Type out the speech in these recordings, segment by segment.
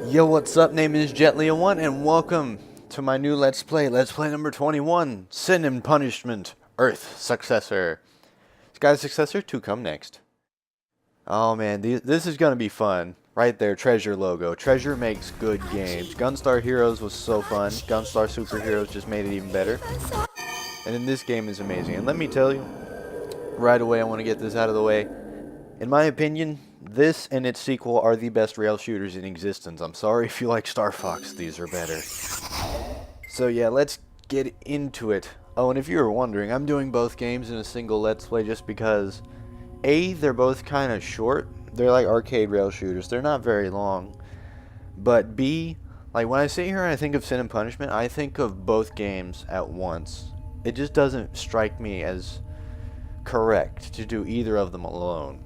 Yo, what's up? Name is Jet1 and welcome to my new Let's Play number 21, Sin and Punishment, Earth Successor. Sky's Successor to come next. Oh man, this is gonna be fun. Right there, Treasure logo. Treasure makes good games. Gunstar Heroes was so fun. Gunstar Superheroes just made it even better. And then this game is amazing. And let me tell you, right away I want to get this out of the way. In my opinion, this and its sequel are the best rail shooters in existence. I'm sorry if you like Star Fox, these are better. So yeah, let's get into it. Oh, and if you were wondering, I'm doing both games in a single Let's Play just because, A, they're both kind of short. They're like arcade rail shooters. They're not very long. But B, like when I sit here and I think of Sin and Punishment, I think of both games at once. It just doesn't strike me as correct to do either of them alone.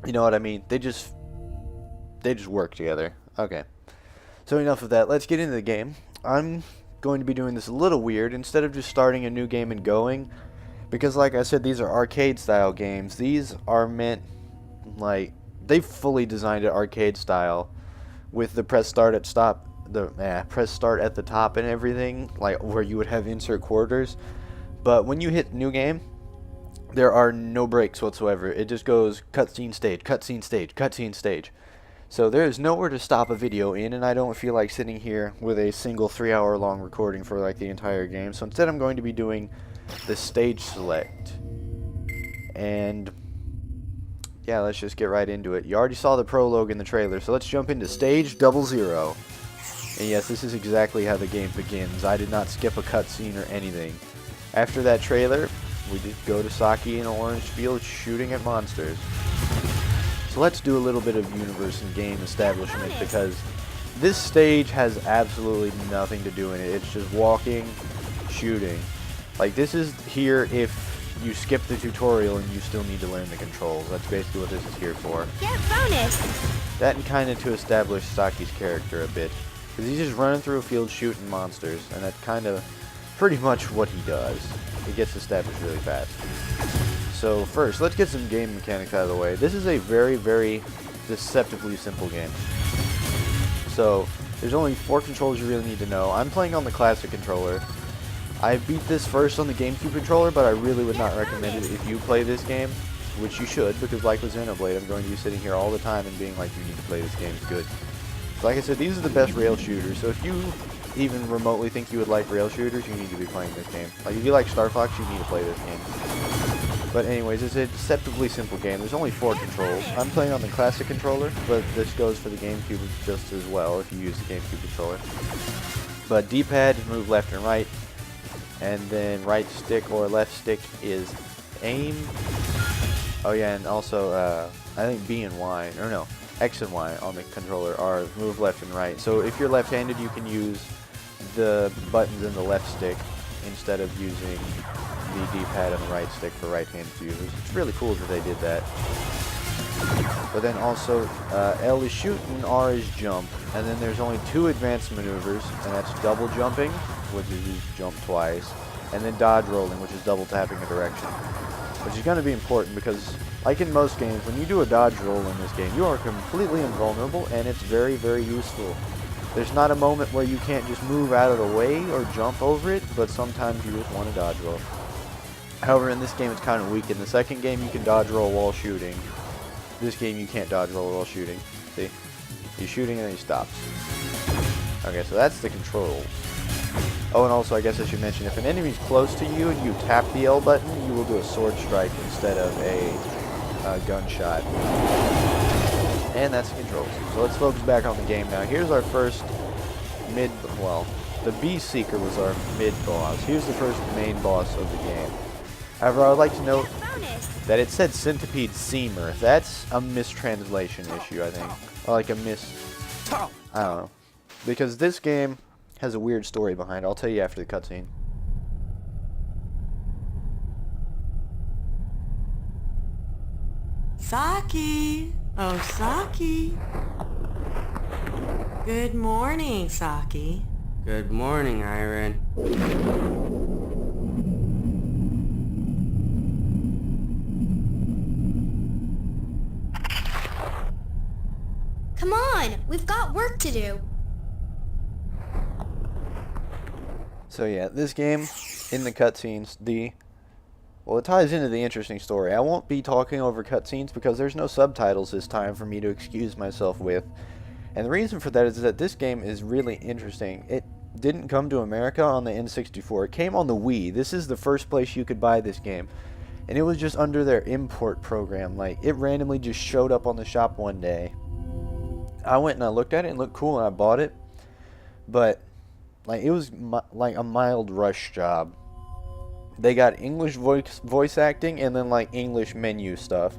You know what I mean? They just work together. Okay. So enough of that. Let's get into the game. I'm going to be doing this a little weird. Instead of just starting a new game and going, because like I said, these are arcade style games. These are meant, like, they fully designed it arcade style with the press start at the top and everything, like where you would have insert quarters. But when you hit new game, there are no breaks whatsoever. It just goes cutscene stage, cutscene stage, cutscene stage. So there is nowhere to stop a video in, and I don't feel like sitting here with a single 3-hour long recording for like the entire game. So instead I'm going to be doing the stage select. And yeah, let's just get right into it. You already saw the prologue in the trailer, so let's jump into stage 00. And yes, this is exactly how the game begins. I did not skip a cutscene or anything. After that trailer, we just go to Saki in an orange field shooting at monsters. So let's do a little bit of universe and game establishment, because this stage has absolutely nothing to do in it. It's just walking, shooting. Like, this is here if you skip the tutorial and you still need to learn the controls. That's basically what this is here for. Get bonus! That and kind of to establish Saki's character a bit. Because he's just running through a field shooting monsters, and that's kind of pretty much what he does. It gets established really fast. So first, let's get some game mechanics out of the way. This is a very, very deceptively simple game. So there's only 4 controls you really need to know. I'm playing on the classic controller. I beat this first on the GameCube controller, but I really would not recommend it if you play this game, which you should, because like with Xenoblade, I'm going to be sitting here all the time and being like, you need to play this game, it's good. So like I said, these are the best rail shooters, so if you even remotely think you would like rail shooters, you need to be playing this game. Like, if you like Star Fox, you need to play this game. But anyways, it's a deceptively simple game. There's only 4 controls. I'm playing on the classic controller, but this goes for the GameCube just as well if you use the GameCube controller. But D-pad, move left and right, and then right stick or left stick is aim. Oh yeah, and also, I think B and Y, or no, X and Y on the controller are move left and right. So if you're left-handed, you can use the buttons in the left stick instead of using the D-pad on the right stick for right-handed users. It's really cool that they did that. But then also, L is shoot and R is jump. And then there's only 2 advanced maneuvers, and that's double jumping, which is you jump twice, and then dodge rolling, which is double tapping a direction. Which is going to be important because, like in most games, when you do a dodge roll in this game, you are completely invulnerable, and it's very, very useful. There's not a moment where you can't just move out of the way or jump over it, but sometimes you just want to dodge roll. However, in this game it's kind of weak. In the second game you can dodge roll while shooting. This game you can't dodge roll while shooting. See? He's shooting and then he stops. Okay, so that's the control. Oh, and also I guess I should mention, if an enemy's close to you and you tap the L button, you will do a sword strike instead of a gunshot. And that's the controls. So let's focus back on the game now. Here's our first the Bee Seeker was our mid-boss. Here's the first main boss of the game. However, I would like to note that it said Centipede Seamer. That's a mistranslation issue, I think. Or like a I don't know. Because this game has a weird story behind it. I'll tell you after the cutscene. Saki! Oh, Saki! Good morning, Saki. Good morning, Iron. Come on! on! We've got work to do. So yeah, this game, in the cutscenes, well, it ties into the interesting story. I won't be talking over cutscenes because there's no subtitles this time for me to excuse myself with. And the reason for that is that this game is really interesting. It didn't come to America on the N64. It came on the Wii. This is the first place you could buy this game. And it was just under their import program. Like, it randomly just showed up on the shop one day. I went and I looked at it and it looked cool and I bought it. But, like, it was like a mild rush job. They got English voice acting and then, like, English menu stuff.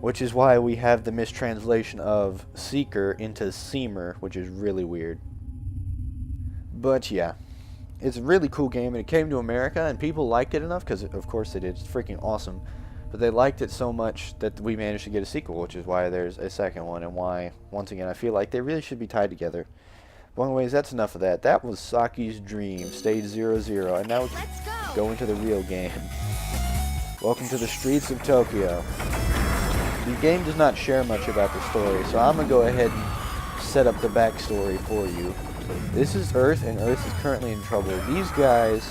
Which is why we have the mistranslation of Seeker into Seamer, which is really weird. But yeah, it's a really cool game, and it came to America, and people liked it enough, because of course they did, it's freaking awesome. But they liked it so much that we managed to get a sequel, which is why there's a second one, and why, once again, I feel like they really should be tied together. But anyways, that's enough of that. That was Saki's Dream, Stage 00, and now Let's go into the real game. Welcome to the streets of Tokyo. The game does not share much about the story, so I'm going to go ahead and set up the backstory for you. This is Earth, and Earth is currently in trouble. These guys...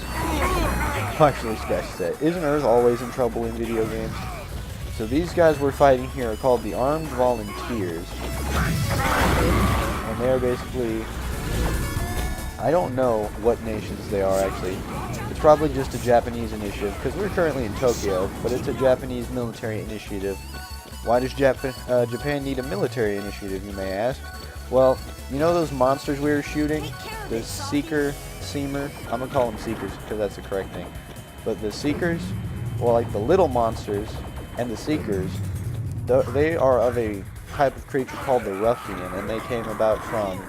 Actually, scratch that. Isn't Earth always in trouble in video games? So these guys we're fighting here are called the Armed Volunteers. And they're basically... I don't know what nations they are, actually. It's probably just a Japanese initiative, because we're currently in Tokyo, but it's a Japanese military initiative. Why does Japan need a military initiative, you may ask? Well, you know those monsters we were shooting? The Seamer? I'm going to call them Seekers because that's the correct name. But the Seekers, well, like the little monsters and the Seekers, they are of a type of creature called the Ruffian, and they came about from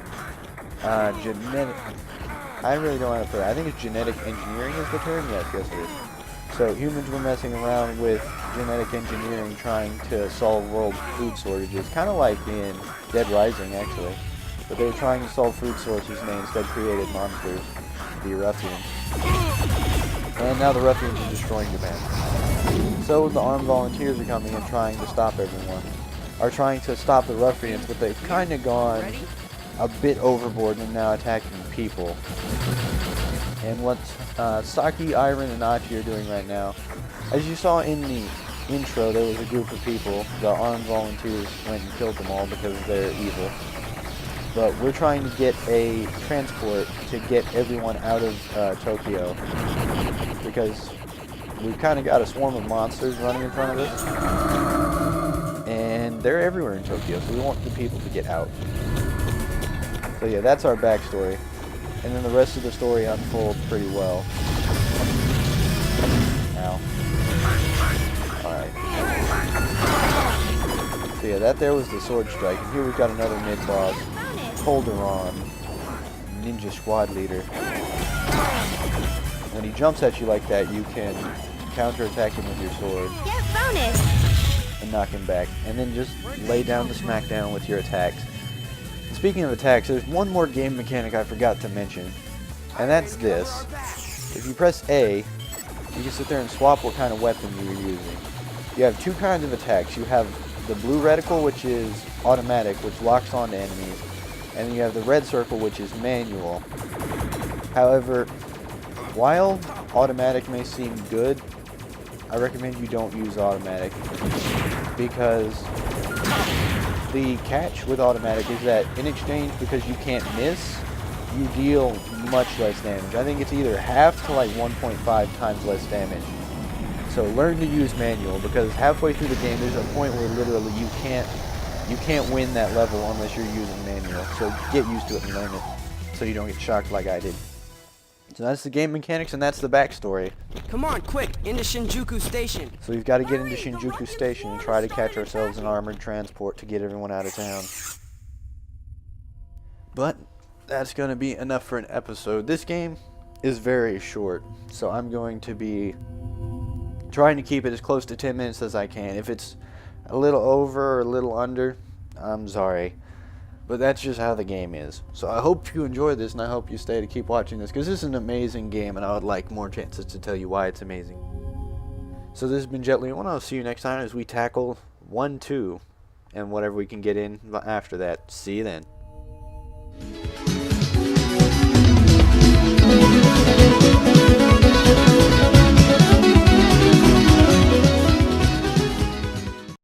genetic... I really don't know how to put it. I think it's genetic engineering is the term? Yes, it is. So humans were messing around with genetic engineering trying to solve world food shortages, kind of like in Dead Rising actually. But they were trying to solve food shortages and they instead created monsters, the Ruffians. And now the Ruffians are destroying Japan. So the Armed Volunteers are coming and trying to stop everyone. Are trying to stop the Ruffians, but they've kind of gone a bit overboard and now attacking people. And what Saki, Iron, and Achi are doing right now, as you saw in the intro, there was a group of people. The Armed Volunteers went and killed them all because they're evil. But we're trying to get a transport to get everyone out of Tokyo. Because we've kind of got a swarm of monsters running in front of us. And they're everywhere in Tokyo, so we want the people to get out. So yeah, that's our backstory. And then the rest of the story unfolds pretty well. Ow. Alright. So yeah, that there was the sword strike. And here we've got another mid-boss. Holderon. Ninja squad leader. When he jumps at you like that, you can counterattack him with your sword. Get bonus! And knock him back. And then just lay down the smackdown with your attacks. Speaking of attacks, there's one more game mechanic I forgot to mention, and that's this. If you press A, you can sit there and swap what kind of weapon you're using. You have two kinds of attacks. You have the blue reticle, which is automatic, which locks onto enemies, and then you have the red circle, which is manual. However, while automatic may seem good, I recommend you don't use automatic, because the catch with automatic is that in exchange, because you can't miss, you deal much less damage. I think it's either half to like 1.5 times less damage. So learn to use manual, because halfway through the game there's a point where literally you can't win that level unless you're using manual. So get used to it and learn it so you don't get shocked like I did. So that's the game mechanics and that's the backstory. Come on, quick, into Shinjuku Station. So we've got to get into Shinjuku Station and try to catch ourselves an armored transport to get everyone out of town. But that's going to be enough for an episode. This game is very short, so I'm going to be trying to keep it as close to 10 minutes as I can. If it's a little over or a little under, I'm sorry. But that's just how the game is. So I hope you enjoyed this, and I hope you stay to keep watching this, because this is an amazing game, and I would like more chances to tell you why it's amazing. So this has been Pt1. I'll see you next time as we tackle 1-2, and whatever we can get in after that. See you then.